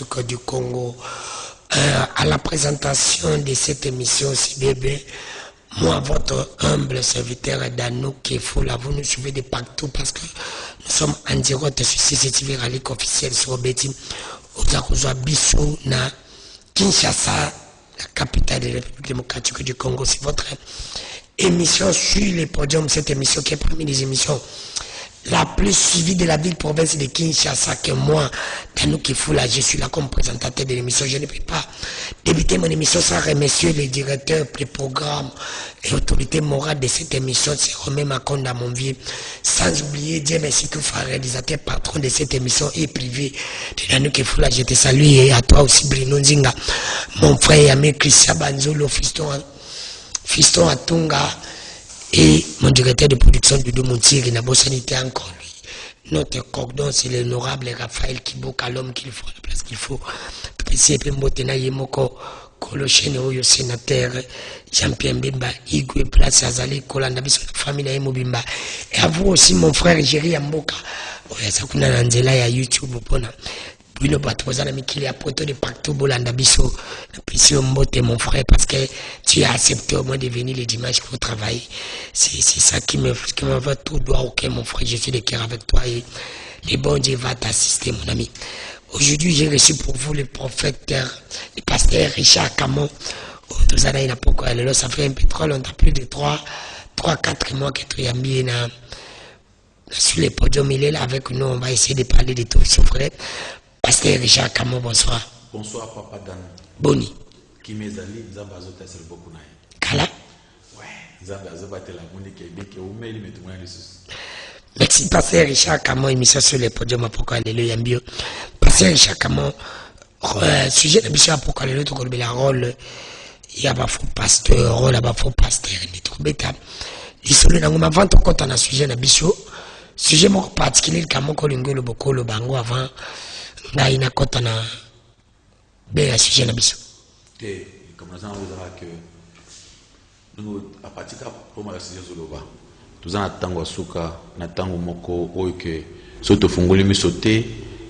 démocratique du Congo. À la présentation de cette émission CBB, moi, votre humble serviteur Danou Kefola, vous nous suivez de partout parce que nous sommes en direct sur CCTV Ralik officiel sur Betty. Ozakozwa Bissou na Kinshasa, la capitale de la République démocratique du Congo. C'est votre émission sur les podiums. Cette émission qui est parmi les émissions la plus suivie de la ville province de Kinshasa que moi, Danou Kefola, je suis là comme présentateur de l'émission. Je ne peux pas débuter mon émission sans remercier les directeurs, les programmes et autorités morales de cette émission. C'est Romain Makonda, mon vieux. Sans oublier Dieu merci tout réalisateur, patron de cette émission et privé de Danou Kefola. Je te salue et à toi aussi, Bruno Nzinga, mon frère et ami Christian Banzolo, Fiston Atunga. Et mon directeur de production du Domontiri, n'a pas sanité encore lui. Notre cordon, c'est l'honorable Raphaël Kiboka, l'homme qu'il faut, la place qu'il faut. PC Pembotena Yemoko, Kolochene Oyo, sénateur, Jean-Pierre Mbimba, Igwe, Place Azali, Kolanda, Biso, la famille Naïmo Bimba. Et à vous aussi, mon frère Géry Amboka. Oya Sakuna Nanzela ya YouTube, Pona. Bruno Batozana Mikili a poto de partout, Bolanda Biso, Pisio Mbote, mon frère, parce que tu as accepté au moins de venir les dimanches pour travailler. C'est ça qui me va tout droit. Ok, mon frère, je suis de cœur avec toi et les bons Dieu va t'assister, mon ami. Aujourd'hui, j'ai reçu pour vous le prophète, le pasteur Richard Camon. Ça fait un peu trop longtemps, plus de 3-4 mois que tu as mis sur les podiums. Il est là avec nous, on va essayer de parler de tout son frère. Pasteur Richard Camon, bonsoir. Bonsoir, Papa Dan. Boni. Qui m'ezali, Zamba Zota c'est beaucoup naï. Kala. Ouais. Zamba Zota la monique et bien que vous m'aimez mais tout le monde merci, Pasteur Richard Camon, émission sur les podiums Apocalypse Bio. Pasteur Richard Camon, sujet de mission Apocalypse, tu connais le rôle. Il y a un faux pasteur, rôle, il y a un faux pasteur. Il est trop bête. L'histoire de l'angoma, avant de compter un sujet de mission, sujet particulier, le Camon, le Boko, le Bango, avant. Là, il y a un sujet de biso. Comme nous avons que nous, à partir de la sujet de l'Oba, nous avons tango asuka, na tango moko, oike, soto fungoli misote,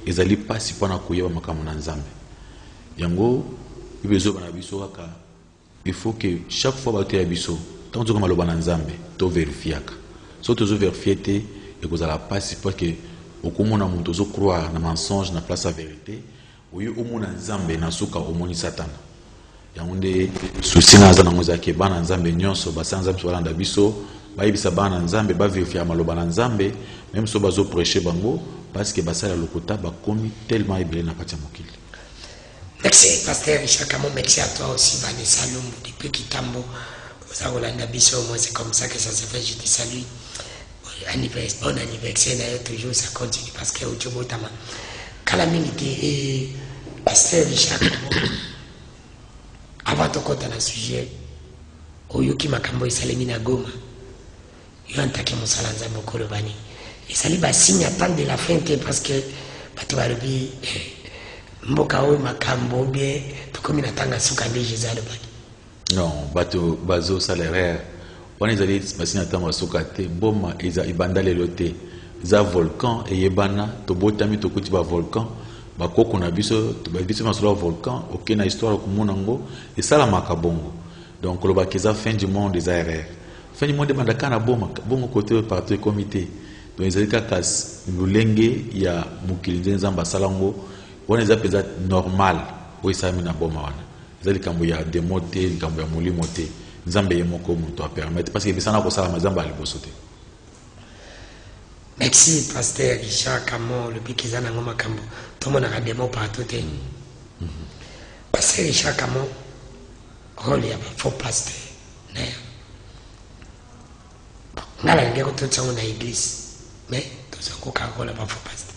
ils allaient pas si pas na kuyewa makamu na nzambe. Yango, il faut que chaque fois que tu as biso, tant que tu as maloba na nzambe, tu vérifies. Soto tu vérifies et que vous allez pas si pas que au komona muntu zo croire na mensonge na place à vérité oyo omona nzambe na suka omoni satana yangonde souci na zana ngoza ke bana nzambe nyonso basa nzambe solanda biso bayibisa bana nzambe ba vérifier maloba na nzambe même so bazo prêcher bango parce que basala lokota ba komi tellement ebele na kati ya mokili. Merci pasteur Richard Camon, merci à toi aussi Vanessa Lumbu depuis Kitambo aux Rolanda biso, moi c'est comme ça que ça se fait, je te salue. Bon anniversaire, toujours ça continue parce que au Tchobotama, calamité et pasteur Richard Camon, avant de compter dans le sujet, au Yuki Makambo et Salemina Goma, il y a un taquet mon salanza Mokolo Bani. Et ça lui va signer à temps de la fin parce que Batuarubi, Mbokao Makambo, bien, tout comme il attend à Soukande Jézal Bani. Non, Bazo salaire. On est allé passer un temps à Sokate, Boma, Ibanda Lelote, Za volcan, et Yebana, Tobotami, Tokotiba volcan, Bakoko Nabiso, Tobabiso Masolo volcan, ok, na histoire comme Monango, et ça la Makabongo. Donc, le Bakeza, fin du monde des ARR. Fin du monde de Mandakana Boma, bon côté parti comité. Donc, ils allaient Kakas, Lulenge, il y a Mukilden Zamba Salango, on les appelle normal, où ils s'amènent à Boma. Ils allaient Kamboya démoté, Kamboya Mouli moté. Nzambe yemoko muntu a permettre parce que bisana ko sala mazamba alibosote. Merci pasteur Richard Camon le bikizana ngoma kambo. Tout le monde a des mots partout. Pasteur Richard Camon rôle ya faux pasteur. Ngala ngeko tout ça on a église. Mais tout ça ko ka rôle ba faux pasteur.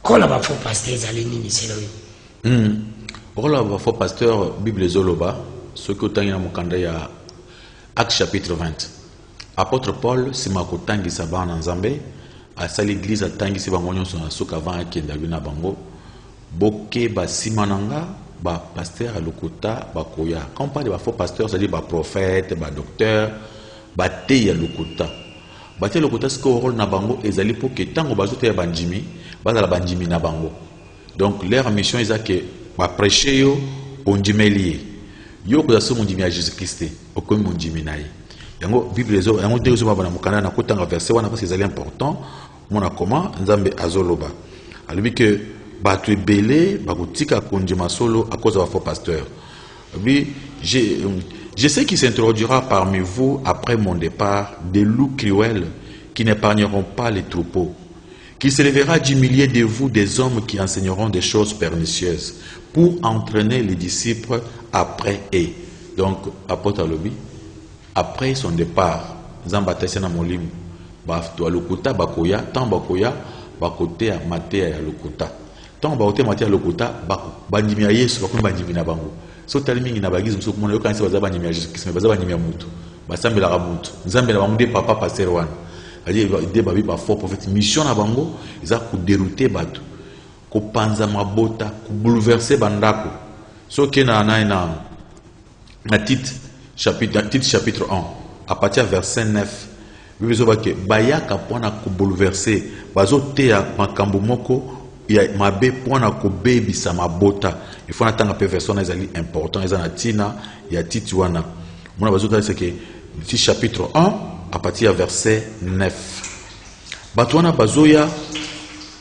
Rôle ba faux pasteur ezali nini selo yo. Rôle ba faux pasteur Bible zoloba. Ce que tu as dit dans Acte chapitre 20. Apôtre Paul, c'est ma kotangi saban en Zambé, à sa l'église à tangi si bangonyo son asok avant à Kendaluna Bango, boke ba simananga, ba pasteur à l'okota, ba koya. Quand on parle de faux pasteur, ça dit ba prophète, ba docteur, ba te ya l'okota. Ba te l'okota, ce que rôle na bango, ezali pour que tango bazote ya banjimi, ba la banjimi na bango. Donc leur mission est que ba prêcher yo ondimeli yo ko yaso mondimi à Jésus-Christ au comme mondimi naï yango Bible les yango te zo ba na mukanda na kotanga verset wana parce que c'est important mona comment nzambe azoloba alobi que batu ebele bakotika kondima solo à cause de faux pasteur. Oui, je sais qu'il s'introduira parmi vous après mon départ des loups cruels qui n'épargneront pas les troupeaux, qu'il se lèvera du milieu de vous des hommes qui enseigneront des choses pernicieuses pour entraîner les disciples après eux. Donc, apôtre Alobi, après son départ, Zambatesena Molim, Bafto Alokuta Bakoya, tant Bakoya, Bakote Matea Alokuta. Tant Bakote Matea Alokuta, Bandimia Yesu, Bandimina Bango. So talimi na bagize muso kumona yoka nse bazaba nyimya Jésus Christ bazaba nyimya mutu basambela ka mutu nzambe na bango de papa pasteur wana ali de babi ba fort prophète mission na bango iza ku dérouter batu ko panza mabota ku bouleverser bandako so ke na titre chapitre 1 à partir verset 9 bible zo ba ke bayaka pona ku bouleverser bazo teya makambo moko ya mabe pona ko bebisa mabota il faut attendre peu version ezali important ezana tina ya titi wana mona bazota c'est que petit chapitre 1 à partir verset 9 batwana bazoya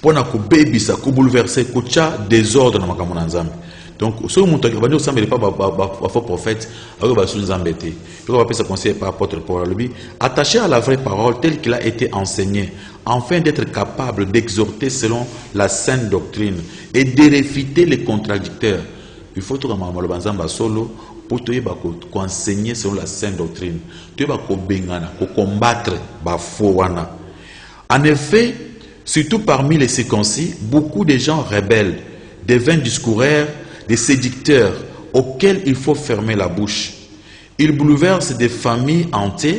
pona ko bebisa ko bouleverser ko cha désordre na makambo na nzambe. Donc ce montant qui va nous sembler pas faux prophète alors va sous nzambe te il va passer conseil par apôtre Paul lui attaché à la vraie parole telle qu'il a été enseigné afin d'être capable d'exhorter selon la sainte doctrine et de réfuter les contradicteurs. Il faut tout le banzamba solo pour te enseigner selon la sainte doctrine. Tu vas combattre ba faux wana. En effet, surtout parmi les circoncis, beaucoup de gens rebelles deviennent discoureurs, des séducteurs auxquels il faut fermer la bouche. Ils bouleversent des familles entières,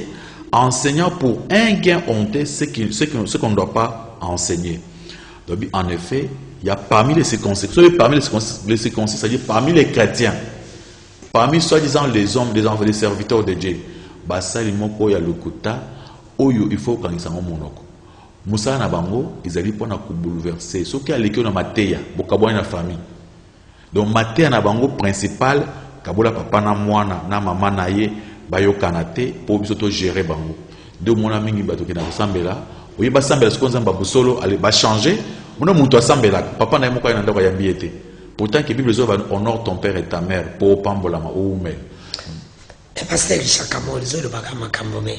enseignant pour un gain honteux ce qu'on ne doit pas enseigner. Donc, en effet, il y a parmi les circoncis, c'est-à-dire parmi les chrétiens, parmi soi-disant les hommes, les serviteurs de Dieu, il faut qu'on s'en monoko. Moussa na bango, ils allaient pour bouleverser. Ce qui a l'école na mateya, bokabwa na famille. Donc mateya na bango principal, kabola papa na mwana na mama na ye bayo kanate pour bisoto gérer bango. De mon ami ngi bato kina sambela, oyi ba sambela ce nzamba busolo allez ba changer. Mona muntu asambela, papa na yemo na ndako ya mbiete. Pourtant que Bible va honore ton père et ta mère pour pambolama ou mel. Et pasteur chakamo le bagama kamome.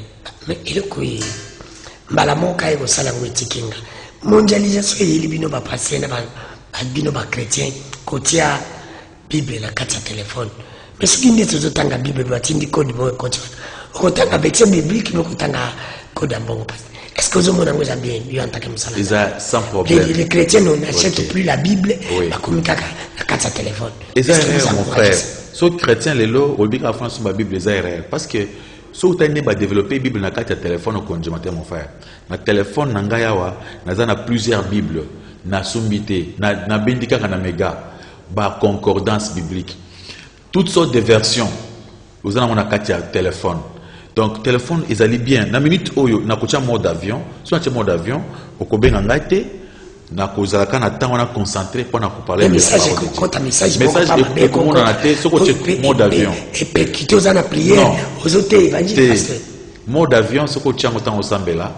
Mais il est quoi? Mbalamoka ego sala ngwetikinga mondialisation yeli bino ba passer na ba bino ba chrétien kotia bible na kati ya téléphone mais ce qui ndi tozotanga bible batindi code mo kotia okotanga verset biblique no kotanga code ambongo pas est-ce que vous mona ngoza bien yo antaka msala ça sans problème les chrétiens n'achètent plus la bible ba komikaka na kati ya téléphone et ça mon frère so chrétien lelo obika France ba bible les erreurs parce que si vous avez développé la Bible dans le téléphone, mon frère. Dans le téléphone, il y a plusieurs Bibles. Na sumbité, na bendika na mega, ba concordance biblique. Toutes sortes de versions. Vous avez un téléphone. Donc, téléphone, ils allaient bien. Na minute où na kocha mode avion, soit un mode avion, au kobe ngangate, na kozalaka na temps on a concentré pour parler de message et comment on a été ce côté mode avion et puis qui aux ana prière aux autres évangélistes mode avion ce côté en temps au sambela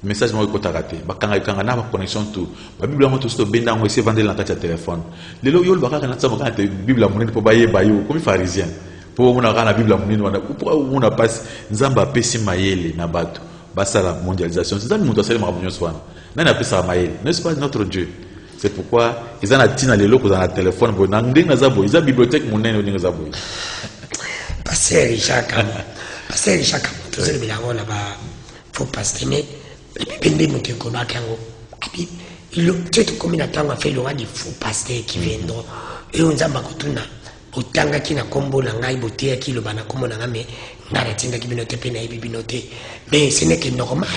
message moi ko tarate bakanga kanga na connexion tout ba bible mo tout sto benda mo essayer vendre la carte téléphone lelo yo ba kana tsama kana bible mo ne po baye bayo comme pharisien pour on a la bible mo ne wana pour on a passe nzamba pesi mayele na bato basa la mondialisation c'est ça nous doit savoir mabonyo swana. N'est-ce pas notre Dieu? C'est pourquoi ils ont atteint les locaux dans le téléphone. Ils ont une bibliothèque. Pasteur Richard, tout ça, faut pas se tenir. Il a fait le roi du faux pasteur qui viendront. Et on a otanga kina kombo na ngai botea kilo bana kombo na ngame ngara tinga kibinote pena ibi binote mais ce n'est que normal.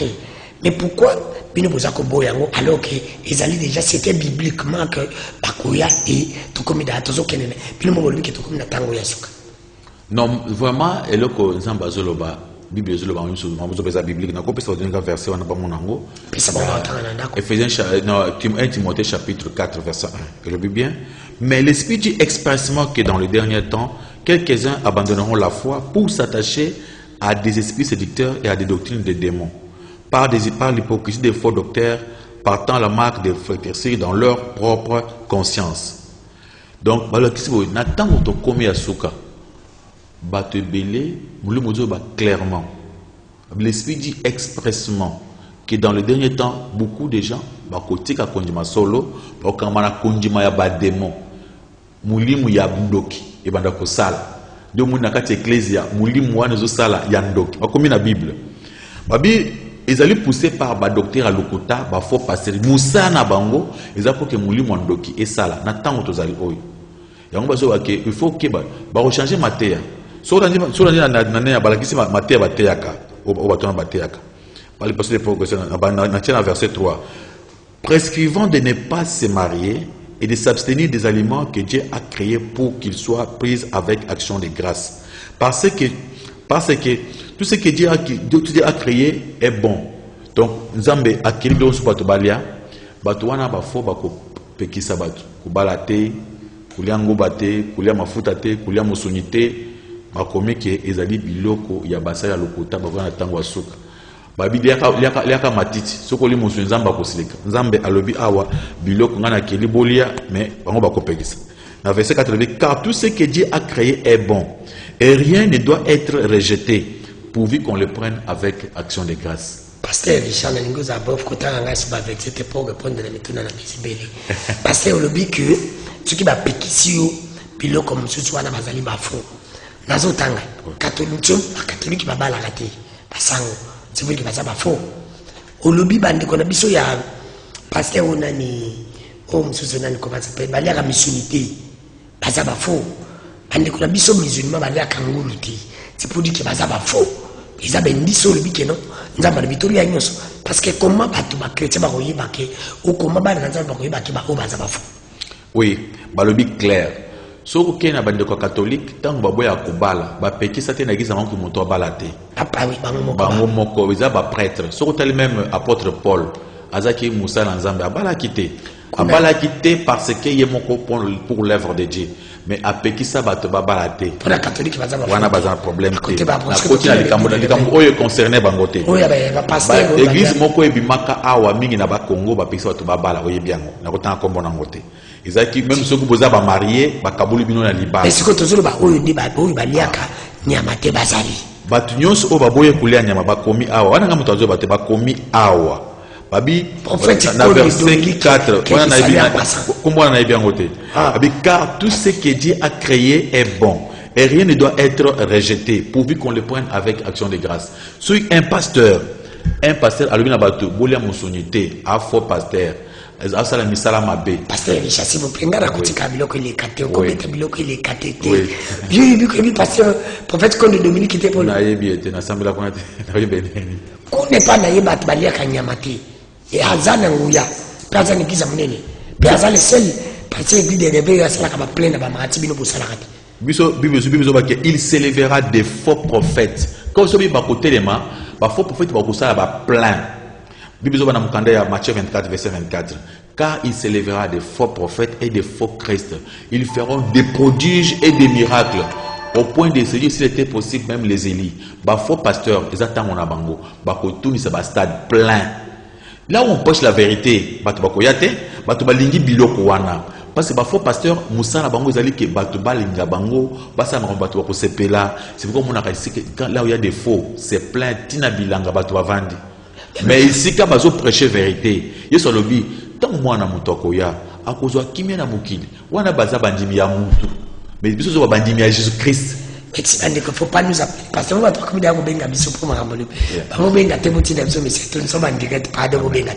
Mais pourquoi bino bozako boyango alors que ils allaient déjà c'était bibliquement que bakoya et tout comme da tozo kenene bino mo lobi que tout comme na tango ya suka. Non vraiment eloko nzamba zoloba Bible est le biblique. N'a pas besoin d'un verset, on n'a pas mon ango. Ephésiens, 1 Timothée chapitre 4 verset 1. Je le dis bien. Mais l'Esprit dit expressement que dans le dernier temps, quelques-uns abandonneront la foi pour s'attacher à des esprits séducteurs et à des doctrines de démons, par l'hypocrisie des faux docteurs, partant la marque de flétrisserie dans leur propre conscience. Donc, Nathan to komi asuka, te belé, clairement. L'Esprit dit expressement que dans le dernier temps, beaucoup de gens, bakotika konjima solo, bakamana konjima ya ba démon, mulimu ya bundoki, et bandako sala. De mon nakati ecclesia, mulimu wana zo sala ya ndoki. Bakomi na Bible. Babi ils allaient pousser par ba docteur à lokota, ba faux passer. Moussa na bango, ils allaient pour que mulimu ndoki et sala. Na tango to zali oyo. Yango bazo ke il faut que ba rechanger matéria. So na ya balakisi matéria batéaka, o batona batéaka. Par le passé de progression na verset 3. Prescrivant de ne pas se marier et de s'abstenir des aliments que Dieu a créés pour qu'ils soient pris avec action de grâce. Parce que tout ce que Dieu a créé est bon. Donc, Nzambe a créé dans ce bateau balia, bateau wana bafo bako pekisa bateau, kubalate, kulia ngobate, kulia mafutate, kulia musonite, bakomi ke ezali biloko ya basaya lokota bakona tango asuka. Babi liaka matiti, soko li musu Nzamba ko silika. Nzambe alobi awa biloko ngana keli bolia mais bango bako pekisa. Dans verset 4, car tout ce que Dieu a créé est bon et rien ne doit être rejeté pourvu qu'on le prenne avec action de grâce. Pasteur Richard Nalingoza Bof Kotanga Siba avec c'était pour répondre à la méthode dans la Bisibeli. Pasteur le dit que ce qui va pékisio pilo comme ce soit na bazali bafo. Nazo tanga catholique baba la raté. Basango c'est vrai que baza bafo. Au lobby bande qu'on a biso ya pasteur onani o msusu nani comment ça s'appelle balia ka missionité. Baza bafo. Bande qu'on a biso musulman balia kangulu ti. C'est pour dire que baza bafo. Ils ont dit sur le bique non, nous avons dit parce que comment tu vas créer ba koyeba ke ou comment ba nzamba ba koyeba ke ba o baza bafo. Oui, ba le bic clair. So que na bande ko catholique tant ba boya ko bala, ba pekisa te na giza manku moto balate. Papa oui, bango moko ils ba prêtre. So tel même apôtre Paul, azaki Moussa nzamba abala quitté. Abala quitté parce que yé moko pour l'œuvre de Dieu. Mais à Pekisa bato babalate. Pour la catholique baza bafo. Wana baza problème te. Na koti na likambo oyo concerné bangote. Oya ba pasteur. Église moko ebimaka awa mingi na ba Congo ba Pekisa bato babala oye biango. Na kota kombo na ngote. Ezaki même ceux qui boza ba marié ba kabulu bino na libala. Est-ce que tozolo ba oyo ndi ba oyo ba liaka nyama te bazali. Bato nyonso o baboye kulia nyama ba komi awa. Wana nga muto azo bato ba komi awa. Babi, dans verset 4, comment on a bien noté. Car tout ce que Dieu a créé est bon et rien ne doit être rejeté pourvu qu'on le prenne avec action de grâce. Si un pasteur, à l'Ubinabato, Boulia Moussonité, un faux pasteur, Asala Misala Mabé. Pasteur, si vous prenez la côté Kabiloko, il est caté, ou combien de Biloko, il est caté. J'ai vu que le pasteur, prophète Conde Dominique était pour nous. Qu'on n'est pas naïba, Balia Kanyamati. Et Hazana Ouya, Pazan Giza Mnene, Pazan seul, parce que l'église des réveils, c'est la pleine de Maratibino pour Salakati. Il s'élèvera des faux prophètes. Quand vous avez côté les mains, les faux prophètes vont plein. Matthieu 24, verset 24. Car il s'élèvera des faux prophètes et des faux Christ. Ils feront des prodiges et des miracles. Au point de se dire s'il était possible, même les Élis. Les faux pasteurs, ils attendent mon abango. Ils sont un stade plein. Là où on pêche la vérité, balingi biloko wana. Parce que faux pasteur Moussa na bango zali ke balinga bango, basa na bato ko sepela. C'est pourquoi on a ici que là où il y a des faux, c'est plein tina bilanga bato bavandi. Mais ici quand bazo prêcher vérité, yeso lobi tant mwana mutoko ya akozwa kimia na mukili. Wana baza bandimi ya mutu. Mais biso zo bandimi ya Jésus Christ. Mais il ne faut pas nous appeler. Parce que nous avons trouvé des benga biso pour m'arranger. Nous benga te moti na biso mais c'est tout nous sommes en direct pas de benga.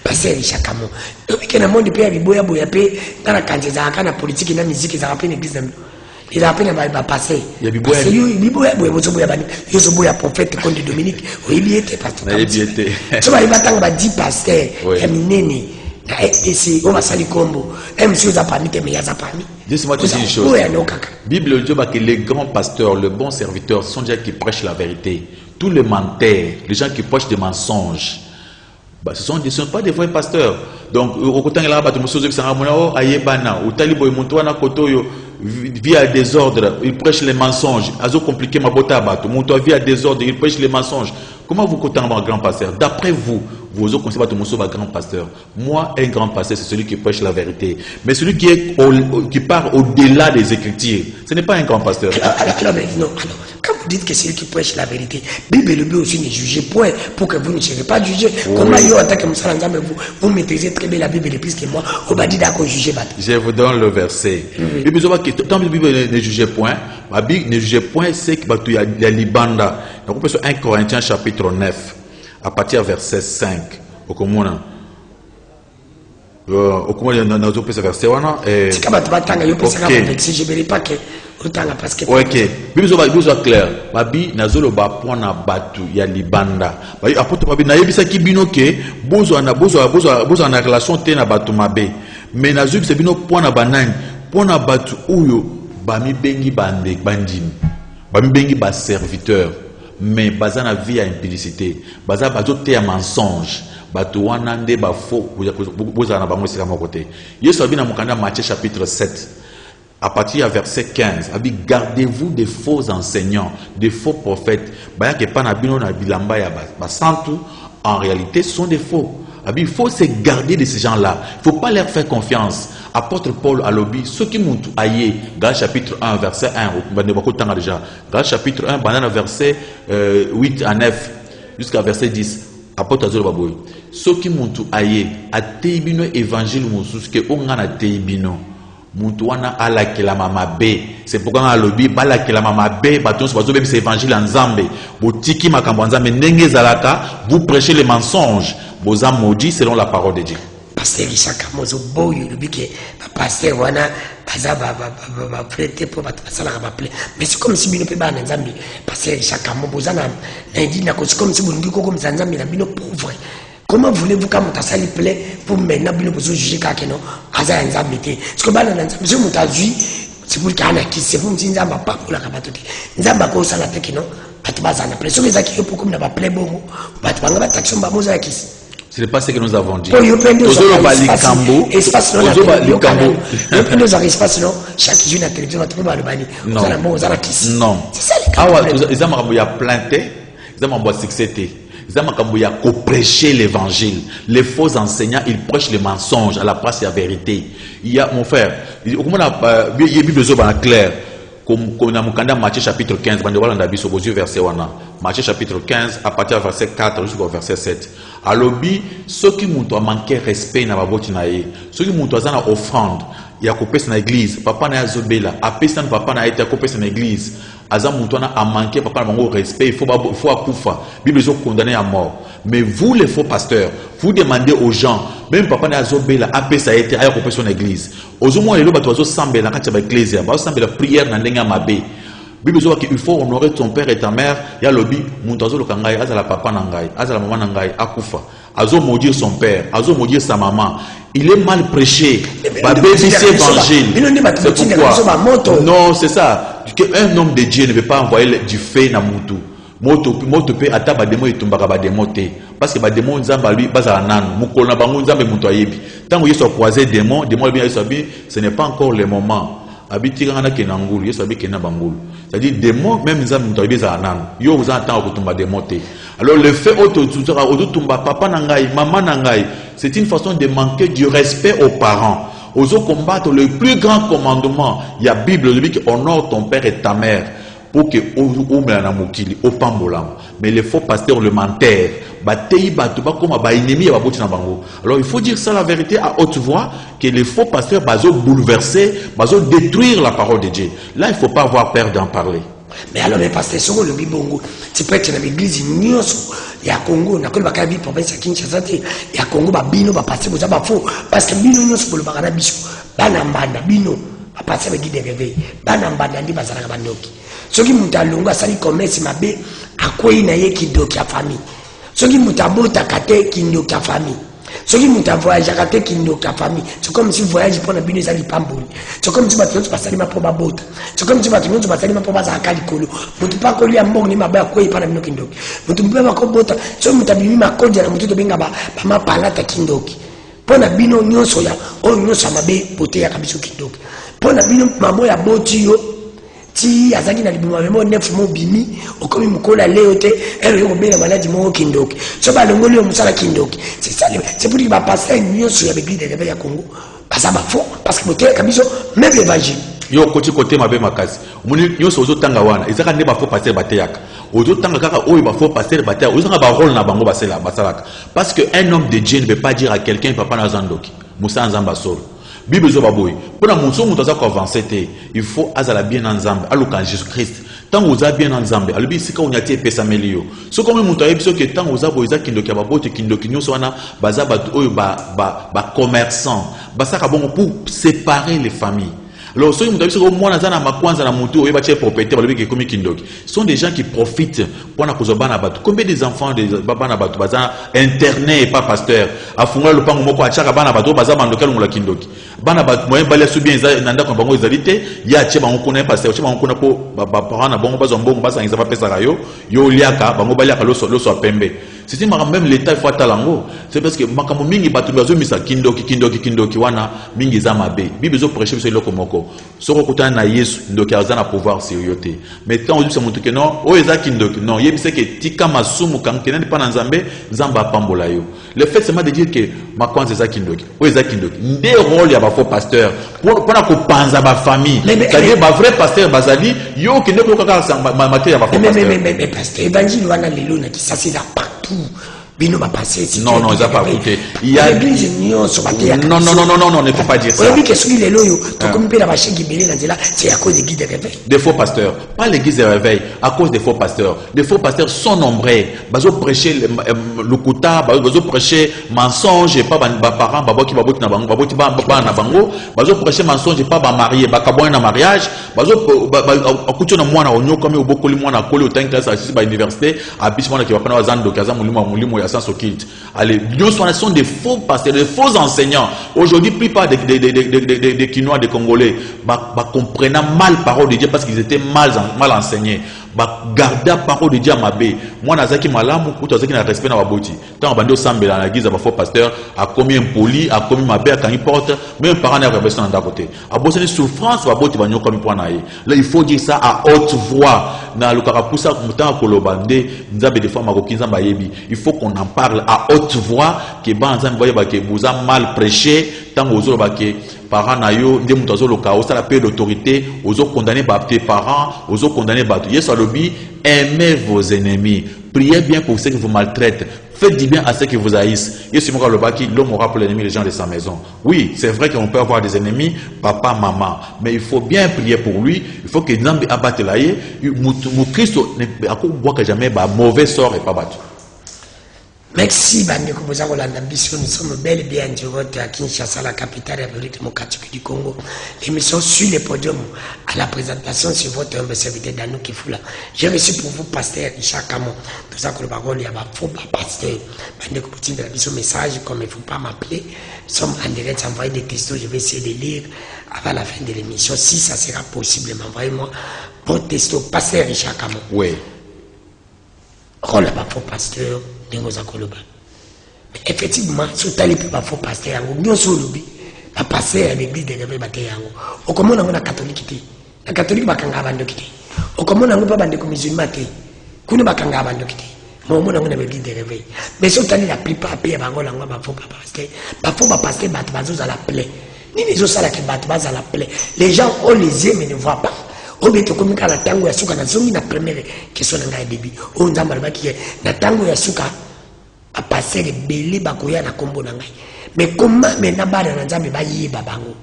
Parce que chaque mot. Donc que na monde pe biboya boya pe dans la kanza kana politique na musique ça rappelle l'église. Il a appelé ba passer. Parce que biboya boya bozo boya bani. Yo zo boya prophète Conde Dominique. Il y était pasteur. Il y était. Tu vas y battre ba 10 pasteurs. Eminene. Na FTC, on va salir combo. MC aux apami, mais il y a apami. Dis-moi une chose. Bible dit que les grands pasteurs, les bons serviteurs sont déjà qui prêchent la vérité. tous les menteurs, les gens qui prêchent des mensonges, bah, ce ne sont pas des vrais pasteurs. Donc, au côté de la bataille, via des ordres, il prêche les mensonges. Azo compliqué ma bota bato. Monto via des ordres, il prêche les mensonges. Comment vous comptez un grand pasteur? D'après vous, vous osez considérer un grand pasteur. Moi, un grand pasteur, c'est celui qui prêche la vérité. Mais celui qui part au-delà des Écritures, ce n'est pas un grand pasteur. Alors, quand vous dites que c'est lui qui prêche la vérité, Bible et le but aussi ne jugez point pour que vous ne serez pas jugé. Comment il y a en tant que vous maîtrisez très bien la Bible et plus que moi, on va dire d'accord juger. Je vous donne le verset. Tant que la Bible ne jugeait point, la Bible ne jugeait point, c'est qu'il y a Libanda. Donc on peut sur 1 Corinthiens chapitre 9, à partir verset 5. Au commun, il y a un verset. Ok, Bible est clair. La Bible n'a pas point à battre, il y a Libanda. Apôtre Babi, n'a pas qui bino que, bozo en relation tena batu mabe. Mais n'a pas c'est bino point à banane. Pour na batu uyo bami bengi bande bandini bami bengi ba serviteur mais bazana vie à impudicité baza bazo te à mensonge batu wana nde ba faux boza na bango sika mokote Yesu abina mukanda Matthieu chapitre 7 à partir du verset 15 abi gardez-vous des faux enseignants des faux prophètes baya ke pa na bino na bilamba ya ba santu en réalité ce sont des faux. Il faut se garder de ces gens-là. Il ne faut pas leur faire confiance. Apôtre Paul à l'objet, ceux qui m'ont aillé, Galates chapitre 1, verset 1, déjà. Galates chapitre 1, verset 8 à 9, jusqu'à verset 10. Apôtre Azul Baboui. Ceux qui m'ont aillé, à Teibino évangile, que on a Teibino. Mutuana ala kila mama be. C'est pourquoi on a lobby bala kila mama be baton so bazo c'est évangile en Nzambe. Botiki makambo Nzambe ndenge zalaka, vous prêchez les mensonges. Boza maudit selon la parole de Dieu. Pasteur Isaka mozo boyo lobby que pasteur wana baza ba prêter pour basala ba plaît. Mais c'est comme si bino pe ba Nzambe. Pasteur Isaka moboza na ndi na c'est comme si bondi ko comme Nzambe na bino pauvre. Comment voulez-vous quand mon sali plaît pour maintenant bien vous juger quelqu'un Aza Nzambe te parce que bana Nzambe je m'entendui c'est pour qu'il y a qui c'est pour me Nzamba pas pour la kabatote Nzamba ko sala te kino batibaza na pression les aki pour comme na ba plaît bongo batibanga ba taxon ba moza ki ce n'est pas ce que nous avons dit. Ozolo bali kambo ozolo bali kambo nous arrive espace non chaque jour na télévision va trouver le bani ozala mo ozala ki non c'est ça les ah ouais ils ont ya planté ils ont succès. Ils ont prêché l'évangile. Les faux enseignants, ils prêchent les mensonges à la place de la vérité. Il y a, mon frère, il y a une Bible claire. Comme on a Matthieu chapitre 15, Matthieu chapitre 15, à partir du verset 4 jusqu'au verset 7. Alors, ceux qui m'ont manqué respect dans la voie, ceux qui m'ont offrande, il y a coupé dans l'église, papa n'a zobela, après ça, papa n'a été coupé dans l'église. Azam Moutouana a manqué papa n'a respect, il faut akoufa. Bible est condamné à mort. Mais vous, les faux pasteurs, vous demandez aux gens, même papa n'a zobela, après ça a été à coupé son église. Aux moins les lois, tu as semblé la quand l'église, tu as semblé la prière dans l'enga mabé. Bible dit qu'il faut honorer ton père et ta mère. Il y a le bi, Moutazo le kangai, azala papa nangai, azala maman nangai, akoufa. Azo maudire son père, azo maudire sa maman. Il est mal prêché. C'est pourquoi. Non, c'est ça. Un homme de Dieu ne veut pas envoyer du feu dans Moutou. Moto peut ataba demo et tumbaka ba démonter. Parce que ba démon nzamba lui baza nan. Mukol na bango nzambe muto ayebi. Tant que yeso croiser démon bien yeso bi, ce n'est pas encore le moment. Abiti ngana kenangulu, yeso bi kena bangulu. C'est-à-dire démon même nzambe muto ayebi za nan. Yo vous entend ko tumba démonter. Alors le fait auto tumba papa nangai, maman nangai, c'est une façon de manquer du respect aux parents. Oso combattre le plus grand commandement. Il y a Bible qui honore ton père et ta mère pour que au pambolam. Mais les faux pasteurs le menteur. Alors il faut dire ça la vérité à haute voix que les faux pasteurs bazo bouleverser, bazo détruire la parole de Dieu. Là il ne faut pas avoir peur d'en parler. Mais alors les pasteurs sont le bibongo. Tu peux être dans l'église nyonso ya Congo na kolba ka bi province ya Kinshasa te ya Congo ba bino ba passer boza ba faux parce que bino nyonso ko le bagana biso bana mbanda bino ba passer ba guide réveil bana mbanda ndi bazala ka bandoki soki muta longo asali commerce mabe akoyi na ye kidoki ya famille soki muta bota kate kindoki ya famille Ce qui m'a voyagé à rater Kindoki, la famille. C'est comme si voyage pour la bine des Alipambouli. C'est comme si tu passes à ma propre botte. C'est comme si tu passes à ma propre Zakalikolo. Mais tu pas collé à mon ni ma belle quoi, pas la Kindoki. Mais tu peux pas botte. C'est comme tu as mis ma code à la moto de Bengaba, ma palata Kindoki. Pour la bino nyon soya, oh nyon samabe, poté à Kabiso Kindoki. Pour la bino, ma boya botio. Ti azaki na libuma memo nefu mo bimi okomi mukola leo te ero yo bela maladi mo Kindoki so ba longoli yo musala Kindoki c'est pour dire ba passer union sur l'église de réveil à Congo ça va fort parce que moté kabiso même l'évangile yo côté mabe makasi omoni nyonso ozo tanga wana ezaka nde ba faux pasteur bateyaka ozo tanga kaka oyo ba faux pasteur bateyaka ozo nga ba rôle na bango basalaka parce que un homme de Dieu ne peut pas dire à quelqu'un papa na zandoki musa nzamba solo Bible zo baboy pour la monso muto za ko avancer te il faut azala bien ensemble aluka Jésus Christ tant vous a bien ensemble alubi sika onyati pesa melio so comme muto ayebiso ke tant vous a boiza Kindoki ababote Kindoki nyoso wana baza ba oyo ba commerçant basaka bongo pour séparer les familles. Alors, ceux qui sont sont des gens qui profitent pour combien des enfants de internet et pas pasteur a fondé le pan moko a chaka bana bato baza mandoka ngula Kindoki bana bato moyen bale su bien nanda ko bango ezalité ya che bango kona pasteur che bango kona po ba parents na bango bazo mbongo basa ngisa ba pesa rayo yo liaka bango baliaka loso pembe c'est même l'état il faut atalango c'est parce que makambo mingi bato bazo misa Kindoki wana mingi za mabe bible zo prêcher sur loko moko soko kutana na Yesu ndoki azana pouvoir sur yote mais tant on dit ça montre que non o eza Kindoki non yebise que tika masumu kankena ni pana nzamba pambola yo le fait c'est de dire que ma kwanza eza Kindoki o eza Kindoki nde rôle ya ba faux pasteur pour na ko panza ba famille c'est-à-dire ba vrai pasteur bazali yo ki ndeko kaka matière ya ba faux pasteur mais pasteur évangile wana lelo na ça c'est là partout. Bino va passer. Non, ils n'ont pas écouté. Il y a l'église union sur non, ne faut pas dire ça. Oui, qu'est-ce qu'il est là, comme la vache qui bénit dans là, c'est à cause des guides de réveil. Des faux pasteurs, pas l'église de réveil, à cause des faux pasteurs. Les faux pasteurs sont nombreux. Bazo prêcher le kouta, bazo prêcher mensonge, pas parents, babo qui baboti na bango, baboti ba na bango, bazo prêcher mensonge, pas ba marié, ba kabon na mariage, bazo akuto na mwana onyo comme obokoli mwana koli autant classe à ba université, à bismona qui va prendre azando kaza mulimo sans occulte. Allez, nous sont des faux pasteurs, des faux enseignants. Aujourd'hui, plupart des Quinois, des Congolais, comprennent mal la parole de Dieu parce qu'ils étaient mal enseignés. Garder la parole de Dieu à ma baie. Moi, Nazaki Malam, ou Tazaki n'a respect dans ma boutique. Tant on bande semble dans la guise à faux pasteur, a commis un poli, a commis ma baie, à quand il porte, même parent n'a pas besoin d'un côté. À bosser une souffrance, à bosser bagno comme point naïe. Là, il faut dire ça à haute voix. Dans le carapoussa, moutan kolobande, nzabe des femmes marocaines bayebi. Il faut qu'on en parle à haute voix, que banzam voyez que vous a mal prêché, tant aux autres baké. Parents nayo, ndé moutazo le chaos, ça la paix d'autorité, aux autres condamnés par tes parents, aux autres condamnés par tout. Yes, alobi, aimez vos ennemis, priez bien pour ceux qui vous maltraitent, faites du bien à ceux qui vous haïssent. Yes, moi le baki, l'homme aura pour l'ennemi les gens de sa maison. Oui, c'est vrai qu'on peut avoir des ennemis, papa, maman, mais il faut bien prier pour lui. Il faut que Nzambi abatte l'aïe. Mon Christ ne jamais mauvais sort et pas battu. Merci, Bandeko Bozarola Nambition. Nous sommes bel et bien en direct à Kinshasa, la capitale de la République démocratique du Congo. L'émission sur le podium à la présentation sur votre humble serviteur Danou Kifula. J'ai reçu pour vous, pasteur Richard Camon. Nous avons le parole, il y a un faux pasteur. Bandeko Poutine de la mission message, comme il ne faut pas m'appeler. Nous sommes en direct, envoyez des textos, je vais essayer de lire avant la fin de l'émission. Si ça sera possible, m'envoyez-moi bon texto, pasteur Richard Camon. Oui. Rôle à faux pasteur. Mais effectivement, si tu as les faux pasteurs, nous sommes passer à l'église de réveil. Au commun, on a catholique. La catholique va kanga bando kiti. Au commun, on n'a pas bande musulman. Qu'on va kanga bando kiti. Mon on a l'église de réveil. Mais si tu as la plupart pays à Bangola, on va faux pasteur. Faux pasteur, battre à la plaie. Ni les autres salles qui battent à la plaie. Les gens ont les yeux mais ne voient pas. On veut te communiquer à la tango ya suka na zomi na première question na ngai début. On nzamba ba ki na tango ya suka a passer les belé bakoya na kombo na ngai. Mais comment maintenant ba na nzamba ba yiba bango?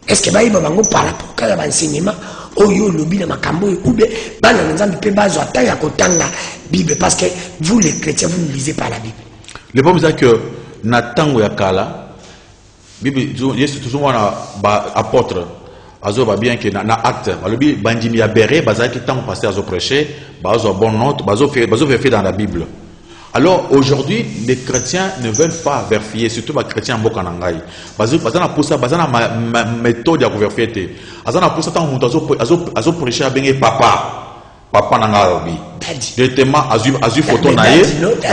Est-ce que ba yiba bango par rapport à l'enseignement oyo lobi na makambo ou bien ba na nzamba pe ba zo ata ya kotanga Bible parce que vous les chrétiens vous ne lisez pas la Bible. Le problème c'est que na tango ya kala Bible Yesu toujours na apôtre azo ba bien que na acte balobi bandimi ya béré bazaki tant passer azo prêcher bazo bon note bazo fait dans la Bible Alors aujourd'hui, les chrétiens ne veulent pas vérifier, surtout les chrétiens en Bokanangaï. Parce que pour ça, ma méthode à vérifier. Parce que pour ça, tant que vous prêchez à bien papa nangarobi. Directement, azu photo naïe,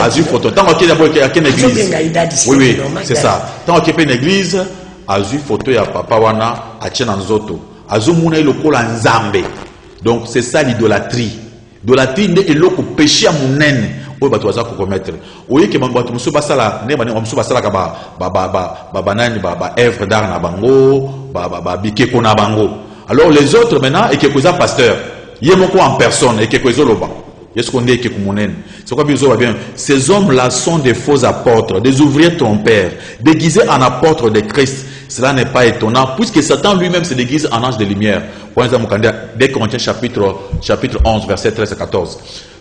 azu photo. Tant qu'il y a une église. Oui, c'est ça. Tant qu'il y a une église, azu photo ya papa wana, achena nzoto. Azu muna iloko la nzambe. Donc c'est ça l'idolâtrie. L'idolâtrie n'est que péché à mon haine. Oui, bah tu vas commettre. Oui, que tu me sois sala, ne bani, on me sois sala ba œuvre d'art na bango, bike kona bango. Alors les autres maintenant, et que causa pasteur, y est mon en personne et que causa loba. Est-ce qu'on est que kumunen? C'est quoi bien? Ces hommes-là sont des faux apôtres, des ouvriers trompeurs, déguisés en apôtres de Christ. Cela n'est pas étonnant, puisque Satan lui-même se déguise en ange de lumière. Dès Corinthiens chapitre 11, verset 13 à 14.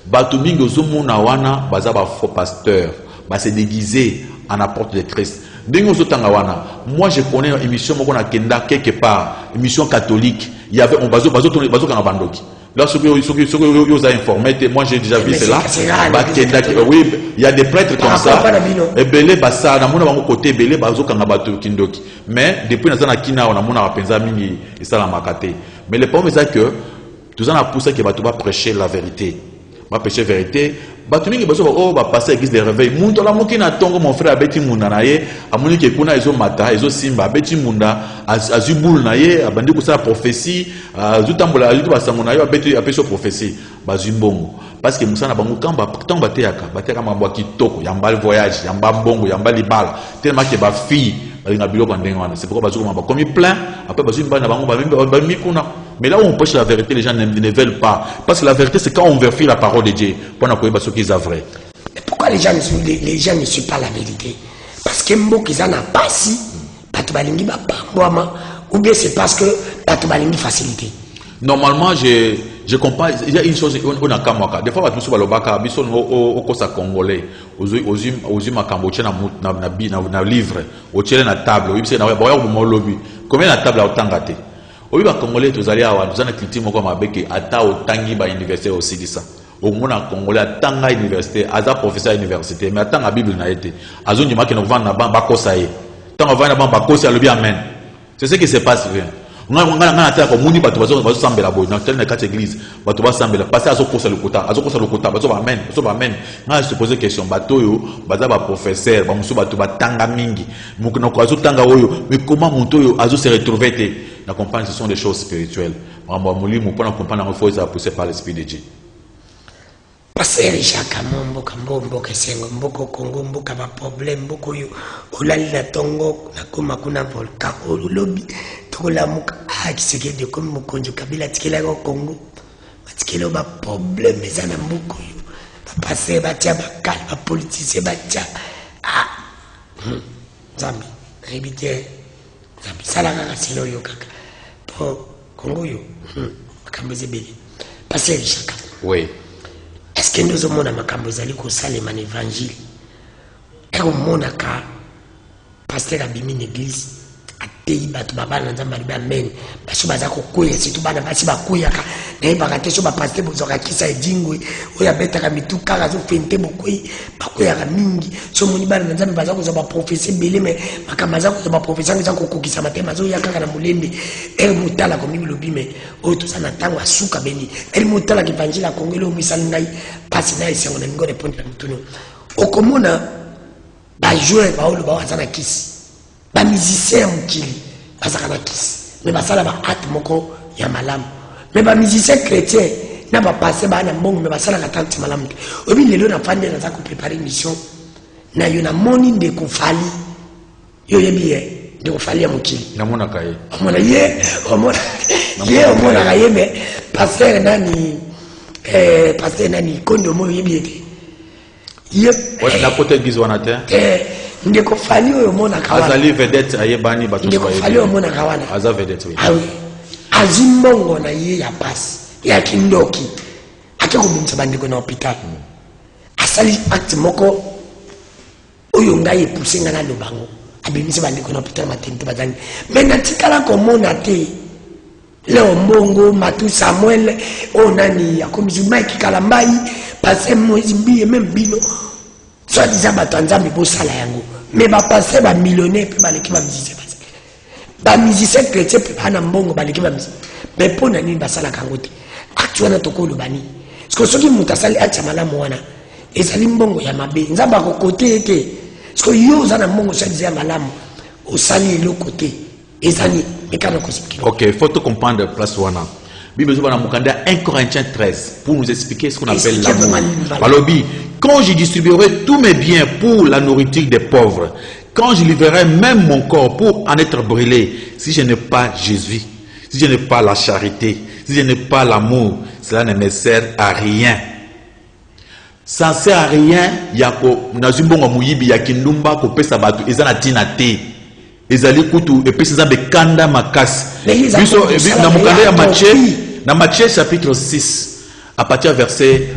Batumingo zumuna wana bazaba faux pasteur, ba se déguiser en apôtre de Christ. Moi je connais une émission qu'on a kenda quelque part, émission catholique. Il y avait un bazo kanabandoki. Là, ceux qui vous ont informé, moi j'ai déjà vu cela. Oui, il y a des prêtres comme ça. Et belé basa, na mona bango côté belé bazo kangabato kindoki. Mais depuis na kina on a mona penza mingi et ça la makate. Mais le problème c'est que tout ça a poussé que bato va prêcher la vérité. Ma péché vérité, batumi ki baso oh ba passer église de réveil. Muntu la mokina tongo mon frère abeti munda na ye, amoni ke kuna ezo mata, ezo simba abeti munda, azubul na ye, abandi ko sa prophétie, azutambola azuto basango na ye abeti apeso prophétie, bazumbongo. Parce que musana bango kamba tamba bateka mabwa kitoko, yamba voyage, yamba mbongo, yamba libala, tellement que ba fille c'est pourquoi comme il plein après mais là où on prêche la vérité les gens ne veulent pas parce que la vérité c'est quand on vérifie la parole de Dieu pour qu'on ce qu'ils ont vrai. Mais pourquoi les gens ne suivent pas la vérité? Parce que ils en a pas si ou bien c'est parce que facilité. Normalement je comprends, il y a une chose on a kamwaka des fois tu balobaka biso au kosa congolais aux makambo na livre au tchele na table oui c'est na boya mo lobby combien na table otangate obi ba congolais tozali awa tozana critique moko mabeke ata otangi ba université aussi dit ça au mona congolais atanga université aza professeur université mais atanga bible na été azongi makeno vendre na ba kosa ye tant vendre na ba kosa lobi amen c'est ce qui se passe bien. On a attaqué au monde, bato bazo sambela boy dans telle quatre église, bato bazo sambela passer azo kosa le kota, bazo amen, on se poser question bato yo, baza ba professeur, ba muso bato batanga mingi, mukino ko azo tanga oyo, mais comment monto yo azo se retrouver te? La compagne ce sont des choses spirituelles. Mamba mulimu pour comprendre il faut ça pousser par l'esprit de Dieu. Passer chaque mbombo kesengo mboko Congo mboka ba problème mboko yo olali na tongo na koma kuna volcan olobi tokola muka kiseke de comme mokonjo kabila tikela ko Congo batikela ba problème ezana mboko yo ba passer batia ba kal ba politicien batia zambi ribite zambi sala nga selo yo kaka po Congo yo makambeze bele passer chaque. Oui. Est-ce que nous avons makambo ezali ko salema na évangile? Et au monaka pasteur abimi l'église atei bato babana nzamba liba amen baso baza ko koya situ bana basi bakoya ka na yeba te so ba pasteur bozoka kisa edingwe oya betaka mituka kazo fente bokoyi bakoya ka mingi so moni bana nzamba baza ko zo ba prophétie belé mais makamba za ko zo ba prophétie nza ko kokisa matema zo ya kaka na mulembe et mutala ko mimi lobi mais o to sana tango asuka beni et mutala ki évangile kongelo misangai pasi na isengo na ngore ponte mutuno okomona ba jouer ba olo ba wazana kisi ba musicien mukili bazaka kisi mais basala ba acte moko ya malamu mais ba musicien chrétien na ba passer ba na mbongo mais basala ka tante malamu obi lelo na fande na za ko préparer mission na yo na moni de ko fali yo yebiye de ko fali ya mukili na mona kaye omona ye omona kaye mais passer nani kondo mo yebiye ye na pote gizo wana te ndeko fali oyo mona kawana azali vedette ayebani bato ndeko fali oyo mona kawana aza vedette oui azimbongo na ye ya pasi ya kindoki akeko bimisa bandeko na hôpital asali acte moko oyo ngai epousse nga na lobango abimisa bandeko na hôpital matente bazangi mais natikala komona te leo mbongo matu Samuel o nani akomisi Mike Kalambai passe Moïse biye même bino soit disant batanzambi bo sala yango mais ba passer ba millionnaire pe ba leki ba musicien ba musicien chrétien pe ba na mbongo ba leki ba musicien mais pour nani ba sala kangote actuellement tokolo bani parce que soki mutasali acha malamu wana ezali mbongo ya mabe nzamba ko côté ete parce que yo zana mbongo soit disant malamu au sali le côté ezali ekana ko sipiki. OK, faut tout comprendre place wana. Bible dans 1 Corinthiens 13 pour nous expliquer ce qu'on appelle l'amour. Alors, quand je distribuerai tous mes biens pour la nourriture des pauvres, quand je livrerai même mon corps pour en être brûlé, si je n'ai pas Jésus, si je n'ai pas la charité, si je n'ai pas l'amour, cela ne me sert à rien. Ça ne sert à rien. Il y a Nazumbongo Mouyibi, Yakindumba, Kopesa Batu, Ezana Tinate. Ezali kutu et puis c'est ça bekanda makas. Dans Matthieu chapitre 6 à partir verset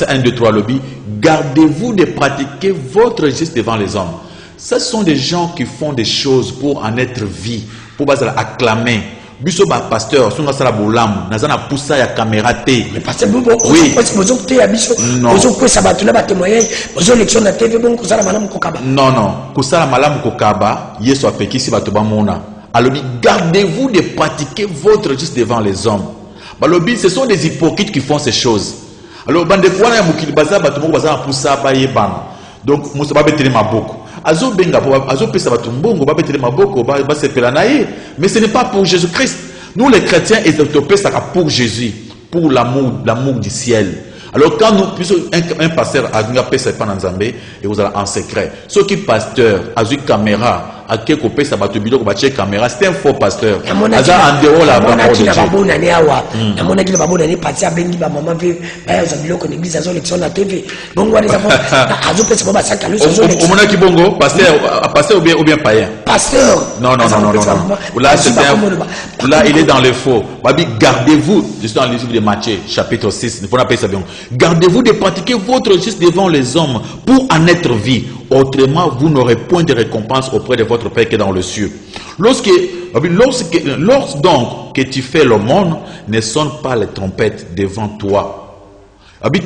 1 2 3 lobby, gardez-vous de pratiquer votre justice devant les hommes. Ce sont des gens qui font des choses pour en être vie, pour acclamer. Biso ba pasteur songa sala bolam nazana poussa ya caméra té mais pasteur bobo oui bozo té ya biso bozo ko sabatu na ba témoignage bozo élection na TV bon ko sala malamu ko kaba non ko sala malamu ko kaba yeso apekisi bato ba mona alobi gardez-vous de pratiquer votre justice devant les hommes balobi ce sont des hypocrites qui font ces choses alors bande ko wana ya mukili baza bato moko baza poussa ba yebana donc musa ba betele maboko azo benga azo pesa bato mbongo ba betele maboko ba sepela na ye mais ce n'est pas pour Jésus-Christ. Nous les chrétiens éthiopés ça pour Jésus, pour l'amour du ciel. Alors quand nous puissions un pasteur a nous pesa pas dans Zambé et vous allez en secret. Ceux qui pasteur a eu caméra à quelque pesa bato biloko ba check caméra, c'est un faux pasteur. Aza en dehors la parole de Dieu. Na mona kila babona ni parti abengi ba maman ve ba za biloko l'église azo élection na TV. Bongo wale za azo pesa baba saka lui azo élection. Au mona ki bongo pasteur ou bien païen. Pasteur. Non. Là c'est là il est dans le faux. Babi gardez-vous, je suis dans le livre de Matthieu chapitre 6. Il faut appeler ça bien. Gardez-vous de pratiquer votre justice devant les hommes pour en être vie. Autrement, vous n'aurez point de récompense auprès de votre Père qui est dans le ciel. Lorsque donc que tu fais le monde, ne sonne pas les trompettes devant toi.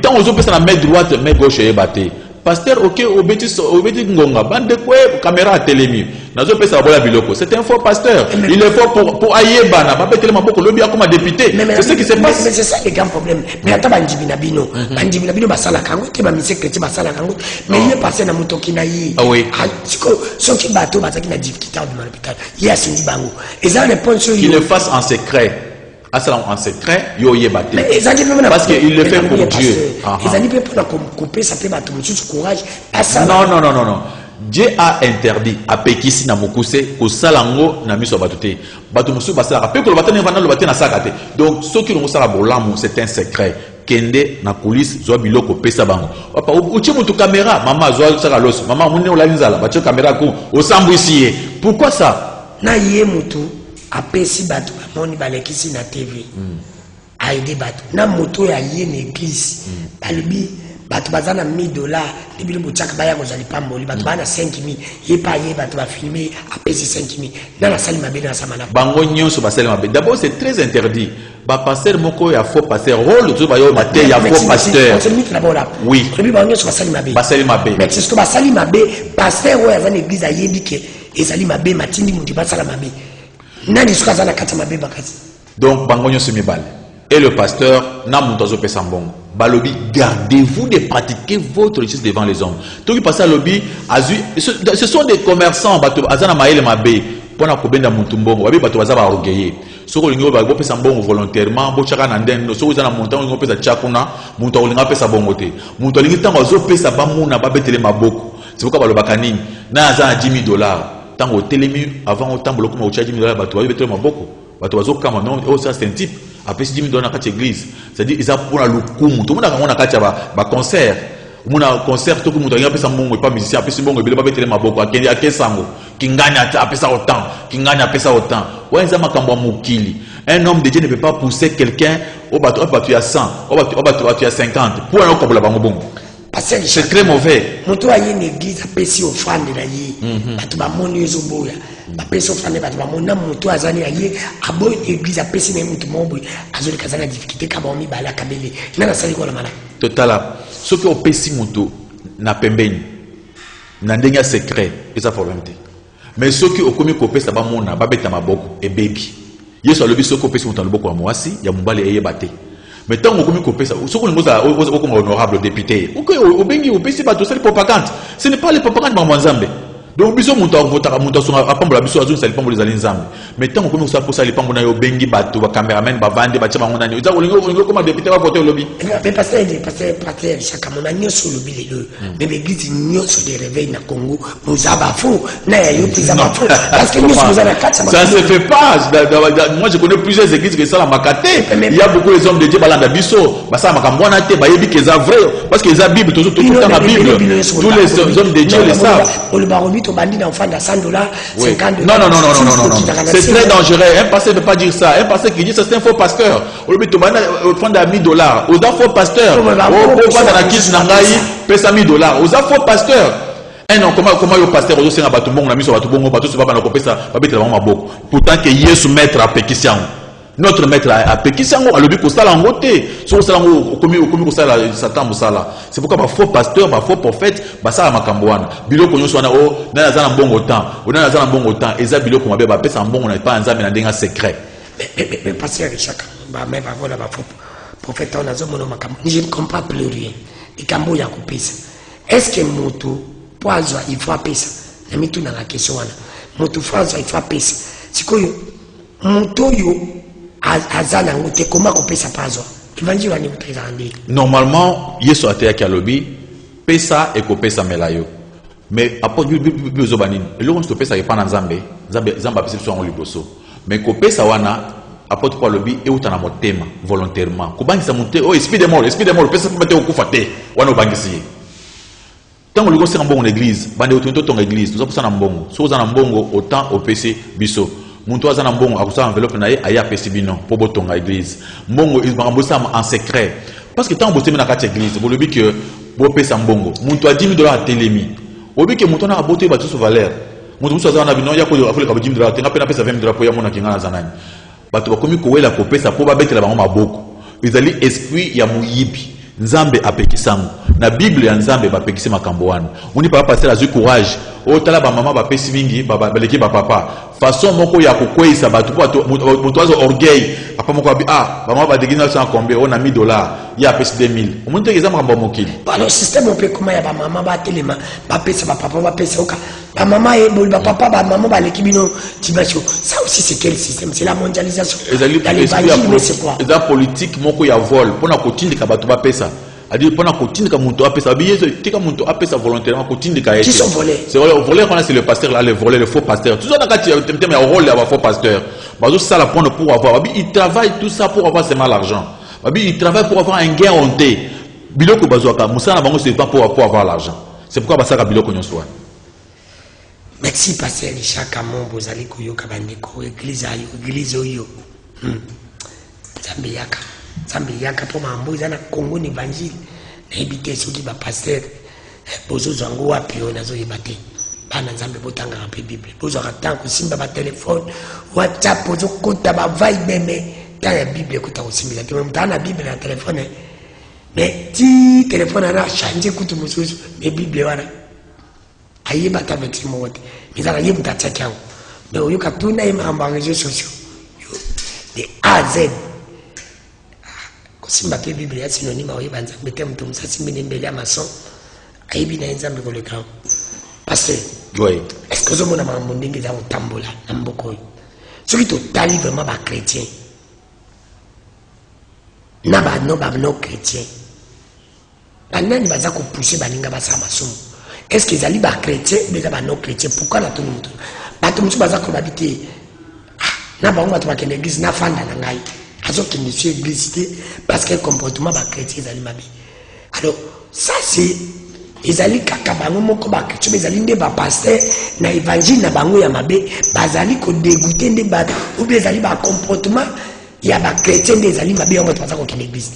Tant aux autres, la main droite, main gauche est battée. Pasteur, ok, obéti ngonga, bande quoi, caméra télémi. C'est un faux pasteur. Il est faux pour Ayebana, comme député. C'est ce qui se passe. Mais c'est ça le grand problème. Mais attends, Bandibinabino, Basala Kango, qui m'a mis secret, Basala Kango, mais il est passé dans Mutokinaï. Ah oui. Ce qui bateau, Basaki n'a dit qu'il t'a dans l'hôpital. Il y a Cindy Bango. Et ça répond sur qu'il le fasse en secret. En secret, parce qu'il le fait pour Dieu. Non. Dieu a interdit à Pekisi na Mokuse au Salango na miso batute. Batumusu basala pe ko batane vana lo batena sakate. Donc ce qui nous sala bolamu c'est un secret. Kende na police zo biloko pesa bango. Papa uchi mutu caméra mama zo sala loso. Mama munne olanzala bacho caméra ko osambu ici. Pourquoi ça? Na yé mutu apesi bato bamoni balekisi na TV. Aide bato na moto ya yé na église. Balobi bato bazana $1000 libili bochaka baya kozali pamboli bato bana 5000 yepa ye bato ba filmer apesi 5000 na la salle mabe na samana bango nyonso ba salle mabe. D'abord c'est très interdit. Ba pasteur moko ya faux pasteur rôle to ba yo maté ya faux pasteur. Oui. Rebi bango nyonso ba salle mabe. Ba salle mabe. Mais c'est ce que ba salle mabe pasteur oya za na église ayebi ke ezali mabe matindi mundi ba sala mabe. Nani suka za na kata mabe bakati. Donc bango nyonso mibale. Et le pasteur n'a montazo pesambong. Balobi, gardez-vous de pratiquer votre justice devant les hommes. Tout qui passe à lobby, ce sont des commerçants, azana maele mabe, pour na kobenda mutumbongo, babi bato bazaba orgueillé. Soko lingo ba pesa mbongo volontairement, bo chaka na ndendo, soko zana montant ngo pesa chakuna, muntu olinga pesa bongo te. Muntu olingi tango zo pesa ba muna ba betele maboko. C'est pourquoi balobaka nini? Na azana $10,000. Tango telemi avant autant boloko ma ucha $10,000 bato ba betele maboko. Bato bazo kama non, oh ça c'est un type. Après si $10,000 dans la église, c'est-à-dire ils ont pour la lukumu. Tout le monde a on a katia ba concert. On a concert tout le monde a pesa mbongo pas musicien, après si mbongo ba betele maboko akende akesango. Kinganya apesa autant, kinganya apesa autant. Ouais ça makambo mukili. Un homme de Dieu ne peut pas pousser quelqu'un au bateau tu as 100, au bateau tu as 50 pour un comme la bango bongo. C'est très mauvais. Moto a une église apesi offrande na yi. Bato ba moni ezoboya. Apesi offrande bato ba mona moto azani aye abo église apesi na mutu mombo azoli kazana difficulté ka ba mi bala kabele. Na sali ko la mala. Totala. Ce que opesi moto na pembeni. na ndenge secret eza problème te. Mais ceux qui okomi kopesa ba mona ba beta maboko e baby. Yesu alobi soko kopesa mutu loboko wa mwasi ya mubali eyeba te. Mais tant okomi kopesa soko ngoza okoma honorable député. Obengi opesi bato sali propagande. Ce n'est pas les propagandes ba mwanzambe. Donc biso mutu avotaka mutu songa apambola biso azuni sali pambola zali nzambe. Mais tant okomi kosa posa li pambola yo bengi bato ba cameraman ba vande ba chama ngona ni. Eza olingo koma député ba voter lobby. Mais pasteur chaque moment nyoso lobby les deux. Mais l'église nyoso de réveil na Congo nous abafou na yo pisa bafou parce que nous sommes à la 4 ça se fait pas. Moi je connais plusieurs églises qui sont la makate. Il y a beaucoup les hommes de Dieu balanda biso basa makambwana te bayebi que ça vrai parce que les Bible tout le temps la Bible. Tous les hommes de Dieu le savent. Au bandit d'enfant de 100 $, 50 $. Non. C'est très dangereux. Un pasteur ne peut pas dire ça. Un pasteur qui dit ça, c'est un faux pasteur. Au lieu de prendre à $1000. Aux faux pasteurs. Au prendre la kiss nangai, pèse à $1000. Aux faux pasteurs. Non, comment le pasteur aux autres bateau bon, on a mis sur bateau bon, bateau sur pas dans ça, pas mettre la main beaucoup. Pourtant que Yesu maître à Pékissan. Notre maître à Pékissango, à l'objet qu'on s'ala en côté, sur ça, au commis qu'on s'ala, Satan Moussala. C'est pourquoi ma faux pasteur, ma faux prophète, ça à Makambouane. Bilo qu'on soit oh, dans la zone bon autant, ou dans la zone bon autant, et ça, bilo qu'on m'avait bappé, sans bon, on n'a pas un zame dans un secret. Mais pasteur, chaque, mais voilà, ma faux prophète, on a zone Makambouane. Je ne comprends plus rien. Et Kambo y'a coupé ça. Est-ce que Moto, poison, il faut appeler ça? Je me tourne dans la question. Moto, François, il faut appeler ça. C'est quoi, Moto, yo, azana ngote comment couper sa pazo évangile ani présenter normalement yeso ateya ki alobi pesa et couper sa melayo mais après bizo banini eloko nto pesa ke pana nzambe zamba pesa so en liboso mais couper sa wana apôtre Paul alobi e utana motema volontairement kubangisa monte oh esprit de mort pesa pour mettre okufa te wana obangisi tango liko senga mbongo l'église bande otonto ton église nous apesa na mbongo so za na mbongo autant au PC biso muntu azana mbongo akusa enveloppe na ye aya pesi bino po botonga église mbongo makambo sama en secret parce que tant botemi na kati église bolobi que bo pesa mbongo muntu a $10,000 a telemi obi que muntu na aboto ba tout valeur muntu muso azana bino ya ko afule ka $10,000 tenga pena pesa $20 po ya mona kinga na zanani bato bakomi ko wela ko pesa po ba betela bango maboko ezali esprit ya muyibi nzambe apekisango na bible ya nzambe bapekisi makambo wana uni papa pasteur azui courage otala ba mama bapesi mingi baleki ba papa façon moko ya kokwesa bato po moto azo orgueil papa moko abi ba mama badegina sans combien on a $1,000 ya pesi 2,000 omuntu te ezama makambo mokili alors système on peut comment ya ba mama ba telema bapesa ba papa bapesa oka ba mama e ba papa ba mama baleki bino tibasho ça aussi c'est quel système c'est la mondialisation dans l'évangile mais c'est quoi la politique moko ya vol pona kotindika bato bapesa adi pona kotindika muntu apesa biyezo tika muntu apesa volontairement kotindika qui sont volés c'est volé quand c'est le pasteur là le volé le faux pasteur tout ça dans kati temtem ya rôle ya faux pasteur bazo ça la prendre pour avoir il travaille tout ça pour avoir seulement l'argent il travaille pour avoir un gain honté biloko bazoaka musana bango c'est pas pour avoir l'argent c'est pourquoi basaka biloko nyoswa. Merci pasteur chaque amon bozali koyoka bandeko église oyo Zambe yaka po mambo izana Congo ni évangile na ebite soki ba pasteur bozo zango wapi ona zo yebate bana nzambe botanga pe bible bozo ratang kusimba ba téléphone WhatsApp bozo kota ba vibe mais ta ya bible kota kusimba te mtana bible na téléphone mais ti téléphone ana changer kutu mususu mais bible wana ayeba ta vexi mote mizana yebuta tsakango mais oyoka tuna imamba réseaux sociaux de A à Z simba pe Biblia synonyme oyo banza bete mtu musasi mbele mbele ya mason aibi na nzambe ko le grand pasteur oui est-ce que zomona mambo ndenge za utambola na mboko soki to tali vraiment ba chrétien na ba no chrétien banani baza ko pousser baninga basa masomo est-ce que zali ba chrétien beza ba no chrétien pourquoi na tout mutu bato mutu baza ko babité na bango bato bakende église na fanda na ngai azo qui ne suit église parce que comportement ba chrétien zali mabe alors ça c'est ezali kaka bango moko ba chrétien ezali nde ba pasteur na évangile na bango ya mabe bazali ko dégoûter nde ba ou bien ezali ba comportement ya ba chrétien nde ezali mabe yango baza ko kende église.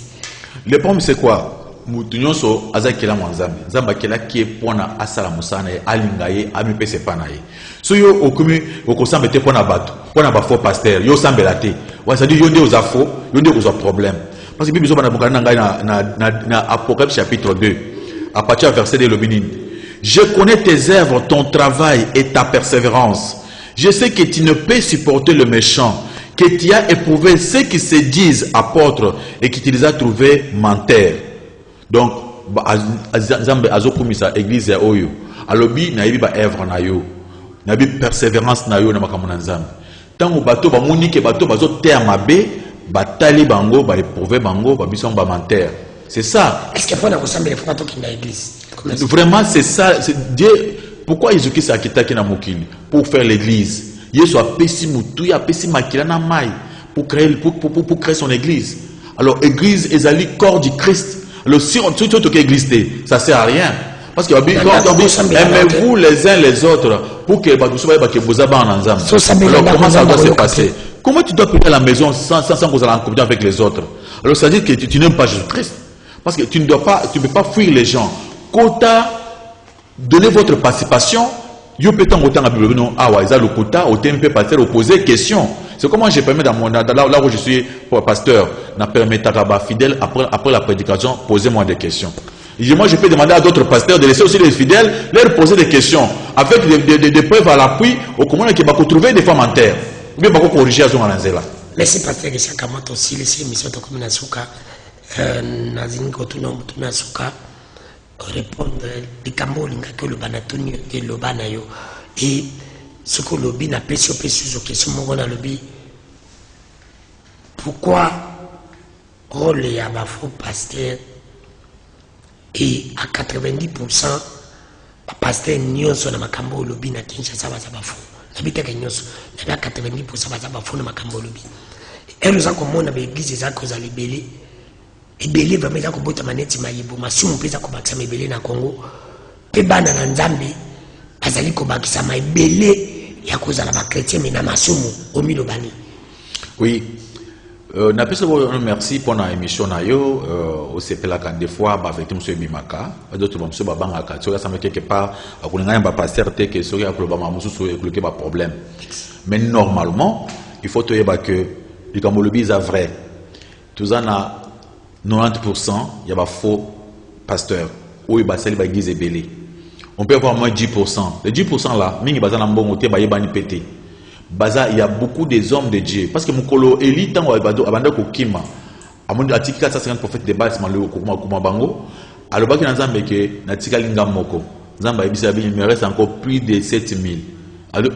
Le problème c'est quoi mutu nyonso azakela mwanzambe nzamba kela ki pona asala musana ye alinga ye amipese pana ye so yo okumi okosamba te pona bato pona ba faux pasteur yo sambela te wa ça dit yo nde oza faux yo nde oza problème parce que bible zo bana bokana ngai na Apocalypse chapitre 2 à partir du verset de l'obinine Je connais tes œuvres, ton travail et ta persévérance. Je sais que tu ne peux supporter le méchant, que tu as éprouvé ceux qui se disent apôtres et que tu les as trouvés menteurs. Donc, Nzambe azokumisa église ya oyo. Alobi na yebi ba œuvre na yo. Na yebi persévérance na yo na makambo na Nzambe. Tango bato ba munike bato bazo te mabe, batali bango, ba éprouver bango, ba bison ba menteur. C'est ça. Est-ce qu'il faut na kosambe les fois qui na église? Vraiment c'est ça, Dieu. Pourquoi Jésus-Christ a quitté na mokili pour faire l'église? Yesu a pesi mutu, a pesi makila na mai pour créer son église. Alors église ezali corps du Christ. Alors si on tout église ça sert à rien. Parce que aimez-vous les uns les autres pour que alors comment ça doit se passer? Comment tu dois prier à la maison sans que vous allez en communion avec les autres? Alors ça veut dire que tu n'aimes pas Jésus-Christ. Parce que tu ne peux pas fuir les gens. Quota, donnez votre participation. Yo pétant autant à Bible non ah ouais ça le quota au temple pasteur opposer question. C'est comment j'ai permis dans mon là où je suis pasteur n'a permis à fidèle après la prédication posez-moi des questions. Et moi je peux demander à d'autres pasteurs de laisser aussi les fidèles leur poser des questions avec des preuves à l'appui au comment qui va trouver des femmes en terre ou bien va corriger à son anzela. Merci pasteur que chaque mois aussi les émissions de comme na suka nazini ko tuna suka répondre des camolinga que le banatoni et le banayo et ce que le bin a pêché au pêché que ce moment dans le bin pourquoi rôle ya ba faux pasteur et à 90% pasteur nyonso na makambo le bin na Kinshasa ba faux habite que nyonso na 90% ba faux na makambo le bin et nous avons comme on a église za cause à libérer ebele vraiment za kobota maneti mayibo masumu peza ko bakisa mebele na Congo pe bana na Nzambe azali ko bakisa mebele ya kozala ba chrétien mais na masumu omilo bani. Oui, na pesa merci pour la émission na yo au CPLA quand des fois ba avec monsieur Bimaka d'autres monsieur babanga ka so ça me quelque part akulinga ba pasteur te que so ya problème mususu ekuluke ba problème mais normalement il faut te yeba que le Kamolobi est vrai tout ça na 90% il y a des faux pasteurs ou il y a des églises ébélées. On peut avoir moins 10%. Les 10% là, il y a beaucoup des hommes de Dieu. Parce que mon colo élite, il me reste encore plus de 7000.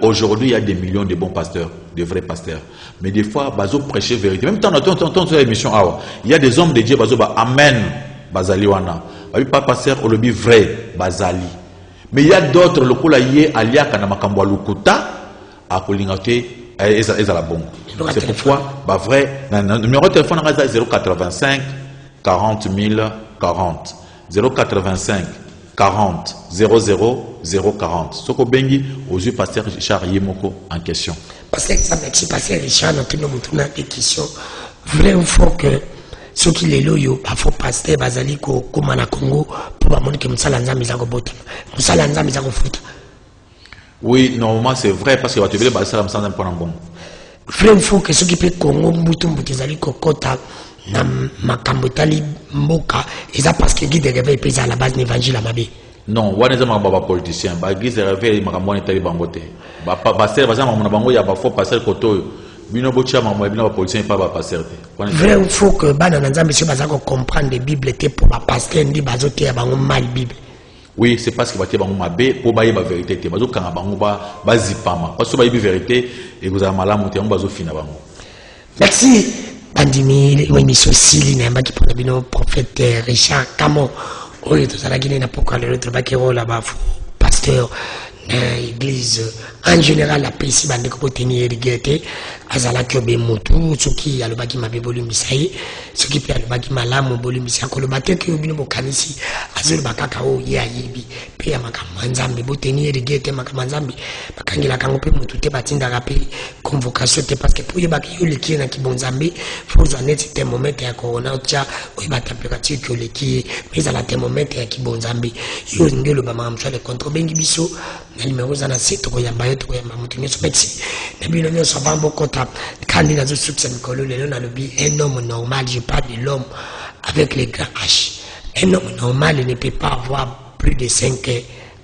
Aujourd'hui, il y a des millions de bons pasteurs, de vrais pasteurs. Mais des fois, bazo prêcher vérité. Même temps, on sur l'émission, il y a des hommes de Dieu, bazo amen, bazali wana. Pas pasteur, au lobby vrai, bazali. Mais il y a d'autres, le kola yé, alia kanamakambo lukuta, à kolingate, ezala bon. C'est pourquoi, bah vrai, numéro de téléphone, 085 40 000 40. 085 40 00 040. Soko bengi aux yeux pasteur Richard Yemoko en question. Parce que ça merci pasteur Richard notre nom des questions. Vrai ou faux que ceux qui les loyo ba faux pasteur bazali ko koma na Congo pour ba monike musala nzambe za ko bota. Musala nzambe za ko futa. Oui, normalement c'est vrai parce que va te dire ba sala musala pour un bon. Vrai ou faux que ceux qui peut Congo mbutu zali ko kota na makambo tali mboka et ça parce que guide de réveil pesa à la base l'évangile à mabe. Non, on est un politicien. Ba guide de réveil makambo ni tali bangote. Ba passer ba sama na bango ya ba faux passer koto. Bino bocha makambo bino ba politicien pas ba passer te. Vrai ou faux que bana na nzambe se baza ko comprendre des bibles te pour ba passer ndi bazote ya bango mal bible. Oui, c'est parce que baté bango mabe pour ba yeba vérité te. Bazo kanga bango ba zipama. Parce que ba yebi vérité et vous avez malamu te bazo fina bango. Merci. Bandimi, l'émission Sili, qui pour le prophète Richard Camo, oui, tout ça, la pourquoi l'autre baquero là-bas, pasteur, l'église, en général, la paix ici, bande ko tenir rigete, azala kyobe motu, ce qui a le baki ma bébolu misaï, ce qui peut le baki malamu bolu misaï, ko le batte que obino bokanisi, azul bakaka o ya yibi, pe ya makamanzambi, bo tenir rigete makamanzambi, bakangila kango pe motu te batinda rapi, convocation te parce que pour y baki yo leki na kibonzambi, faut en être thermomètre ya corona tia, o ba température que leki, mais à la thermomètre ya kibonzambi, yo ngelo ba mamsha le contre bengi biso, na numéro za na site ko yamba yo to yamba mutu nyoso pexi, na bino nyoso bambo kota, quand il a ce succès Nicolo, un homme normal, je parle de l'homme avec les grands H. Un homme normal ne peut pas avoir plus de 5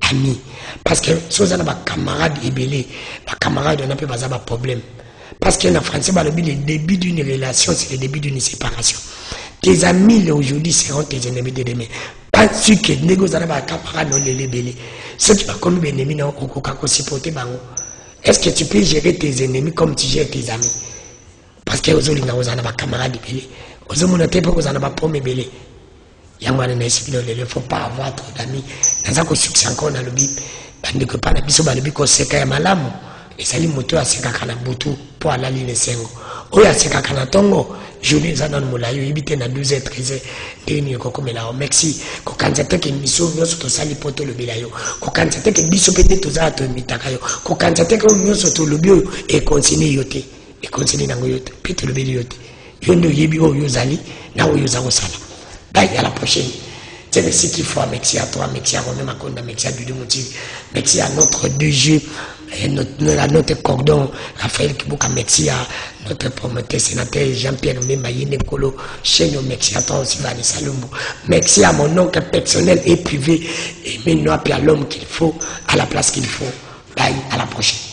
ami. Parce que si vous avez des camarades ébélés, les camarades, on n'a pas de problème. Parce que en français, le début d'une relation, c'est le début d'une séparation. Tes amis aujourd'hui seront tes ennemis de demain. Pas sûr que les camarades non les ébélés. Ceux qui sont comme des ennemis, est-ce que tu peux gérer tes ennemis comme tu gères tes amis? Parce que vous avez des camarades ébélés. Vous avez des pommes ébélés. Il ne faut pas avoir trop d'amis. Dans un succès encore dans le Bible, il ne faut pas se malamu. Et ça lui moto à Sekakana Boutou pour aller à l'île Sengo. Oya Sekakana Tongo, journée Zanan Moulayo, il na 12h, 13h, dernier Kokomela, Merci. Kokanzate que Misso, Nyoso Sali Poto le Bilayo. Kokanzate que Bisso Pete Tozato Mitakayo. Kokanzate que Nyoso le Bio et continue Yote. Et continue dans Yote. Pete le Biliote. Yondo Yebi O Yozali, na O Yozao Sala. Bye, à la prochaine. C'est merci qu'il faut, merci à toi, merci à Romain Makonda, merci à Dudumoutivi, merci à notre DG, à notre cordon, Raphaël Kibouka, merci à notre promoteur sénateur Jean-Pierre Mayine Kolo, Chéno, merci à toi aussi, Vanessa Lumbu, merci à mon oncle personnel et privé, et maintenant à l'homme qu'il faut, à la place qu'il faut. Bye, à la prochaine.